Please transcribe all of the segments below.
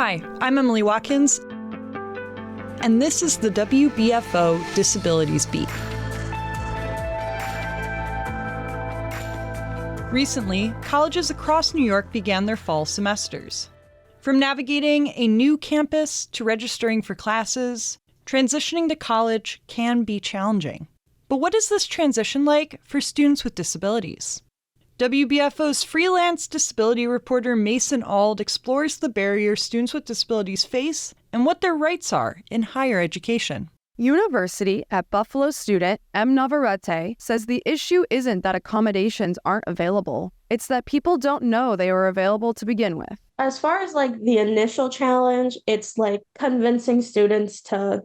Hi, I'm Emily Watkins, and this is the WBFO Disabilities Beat. Recently, colleges across New York began their fall semesters. From navigating a new campus to registering for classes, transitioning to college can be challenging. But what is this transition like for students with disabilities? WBFO's freelance disability reporter Mason Auld explores the barriers students with disabilities face and what their rights are in higher education. University at Buffalo student M. Navarrete says the issue isn't that accommodations aren't available, it's that people don't know they are available to begin with. As far as the initial challenge, it's convincing students to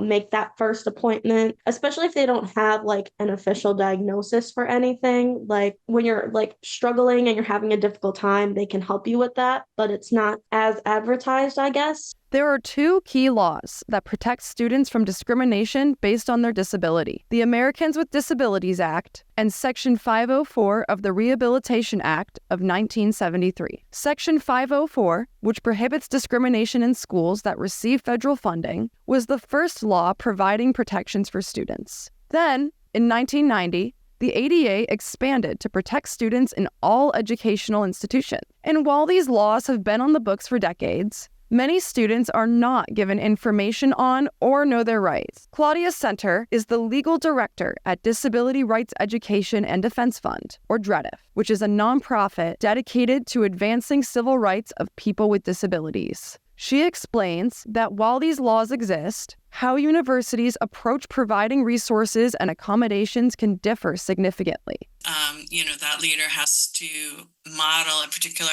make that first appointment, especially if they don't have an official diagnosis for anything. When you're struggling and you're having a difficult time, they can help you with that, but it's not as advertised, I guess. There are two key laws that protect students from discrimination based on their disability: the Americans with Disabilities Act and Section 504 of the Rehabilitation Act of 1973. Section 504, which prohibits discrimination in schools that receive federal funding, was the first law providing protections for students. Then, in 1990, the ADA expanded to protect students in all educational institutions. And while these laws have been on the books for decades, many students are not given information on or know their rights. Claudia Center is the legal director at Disability Rights Education and Defense Fund, or DREDF, which is a nonprofit dedicated to advancing civil rights of people with disabilities. She explains that while these laws exist, how universities approach providing resources and accommodations can differ significantly. That leader has to model a particular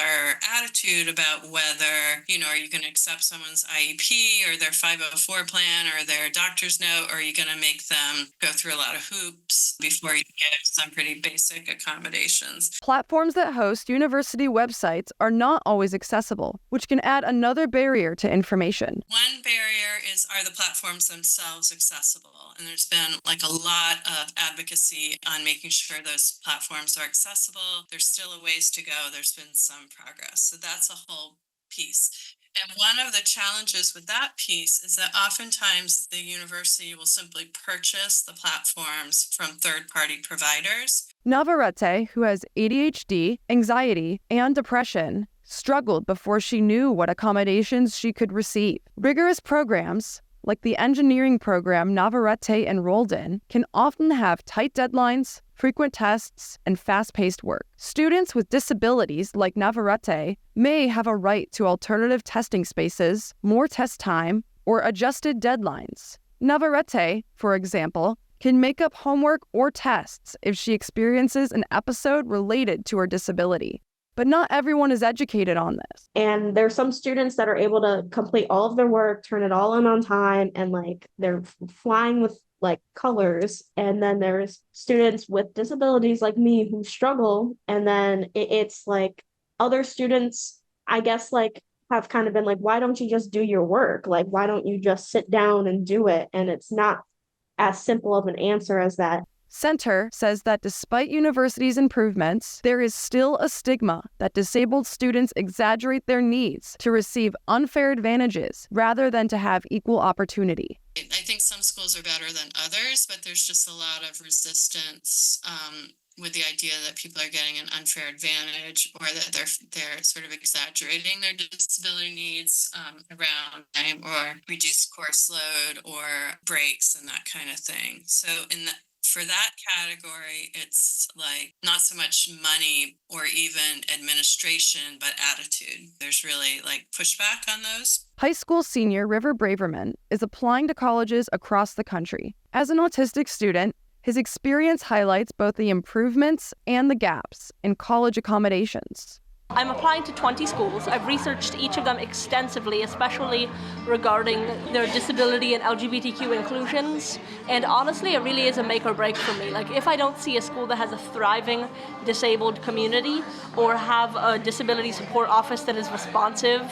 attitude about whether, are you going to accept someone's IEP or their 504 plan or their doctor's note, or are you going to make them go through a lot of hoops before you give some pretty basic accommodations? Platforms that host university websites are not always accessible, which can add another barrier to information. One barrier are the platforms themselves accessible, and there's been a lot of advocacy on making sure those platforms are accessible. There's still a ways to go. There's been some progress. So that's a whole piece. And one of the challenges with that piece is that oftentimes the university will simply purchase the platforms from third-party providers. Navarrete, who has ADHD, anxiety, and depression, struggled before she knew what accommodations she could receive. Rigorous programs, like the engineering program Navarrete enrolled in, can often have tight deadlines, frequent tests, and fast-paced work. Students with disabilities like Navarrete may have a right to alternative testing spaces, more test time, or adjusted deadlines. Navarrete, for example, can make up homework or tests if she experiences an episode related to her disability. But not everyone is educated on this. And there's some students that are able to complete all of their work, turn it all in on time, and they're flying with colors. And then there's students with disabilities like me who struggle. And then it's other students, I guess, have kind of been why don't you just do your work? Why don't you just sit down and do it? And it's not as simple of an answer as that. Center says that despite universities' improvements, there is still a stigma that disabled students exaggerate their needs to receive unfair advantages rather than to have equal opportunity. I think some schools are better than others, but there's just a lot of resistance with the idea that people are getting an unfair advantage, or that they're sort of exaggerating their disability needs around time or reduced course load or breaks and that kind of thing. So for that category, it's not so much money or even administration, but attitude. There's really pushback on those. High school senior River Braverman is applying to colleges across the country. As an autistic student, his experience highlights both the improvements and the gaps in college accommodations. I'm applying to 20 schools. I've researched each of them extensively, especially regarding their disability and LGBTQ inclusions. And honestly, it really is a make or break for me. If I don't see a school that has a thriving disabled community or have a disability support office that is responsive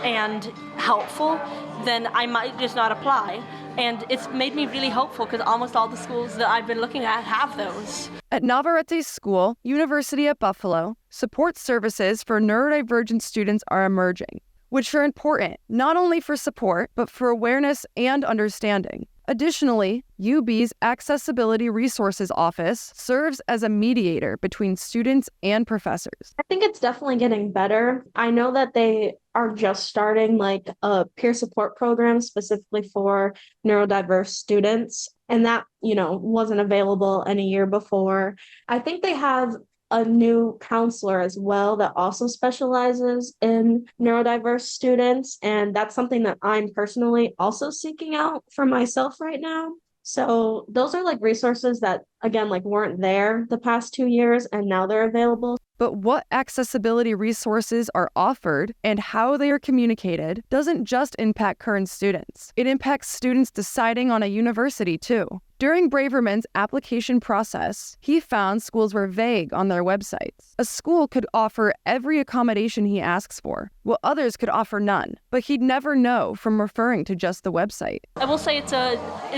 and helpful, then I might just not apply. And it's made me really hopeful because almost all the schools that I've been looking at have those. At Navarrete's school, University at Buffalo, support services for neurodivergent students are emerging. which are important not only for support, but for awareness and understanding. Additionally, UB's Accessibility Resources Office serves as a mediator between students and professors. I think it's definitely getting better. I know that they are just starting like a peer support program specifically for neurodiverse students, and that, wasn't available in a year before. I think they have a new counselor as well that also specializes in neurodiverse students, and that's something that I'm personally also seeking out for myself right now. So those are like resources that, again, like weren't there the past 2 years, and now they're available. But what accessibility resources are offered and how they are communicated doesn't just impact current students. It impacts students deciding on a university too. During Braverman's application process, he found schools were vague on their websites. A school could offer every accommodation he asks for, while others could offer none, but he'd never know from referring to just the website. I will say it's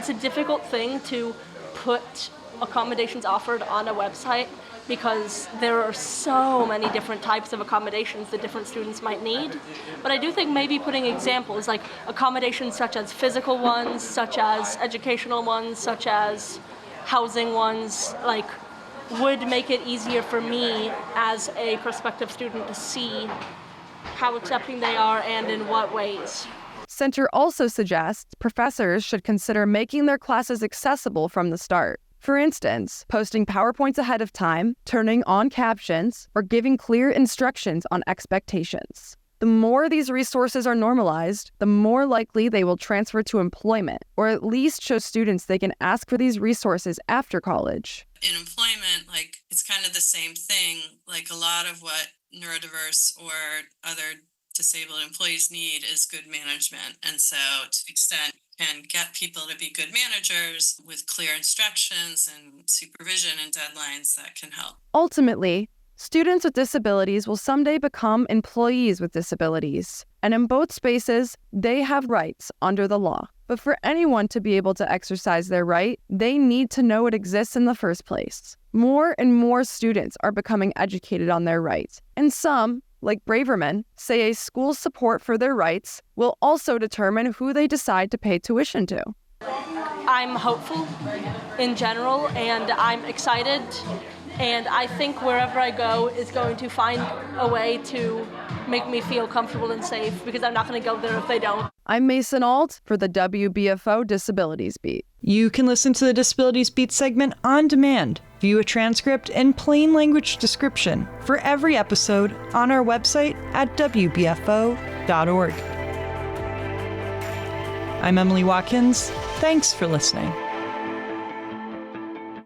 a difficult thing to put accommodations offered on a website because there are so many different types of accommodations that different students might need. But I do think maybe putting examples like accommodations such as physical ones, such as educational ones, such as housing ones, would make it easier for me as a prospective student to see how accepting they are and in what ways. Center also suggests professors should consider making their classes accessible from the start. For instance, posting PowerPoints ahead of time, turning on captions, or giving clear instructions on expectations. The more these resources are normalized, the more likely they will transfer to employment, or at least show students they can ask for these resources after college. In employment, it's kind of the same thing. A lot of what neurodiverse or other disabled employees need is good management. And so to the extent can get people to be good managers with clear instructions and supervision and deadlines, that can help. Ultimately, students with disabilities will someday become employees with disabilities. And in both spaces, they have rights under the law. But for anyone to be able to exercise their right, they need to know it exists in the first place. More and more students are becoming educated on their rights, and some, like Braverman, say a school's support for their rights will also determine who they decide to pay tuition to. I'm hopeful in general, and I'm excited, and I think wherever I go is going to find a way to make me feel comfortable and safe, because I'm not going to go there if they don't. I'm Mason Alt for the WBFO Disabilities Beat. You can listen to the Disabilities Beat segment on demand, view a transcript and plain language description for every episode on our website at WBFO.org. I'm Emily Watkins. Thanks for listening.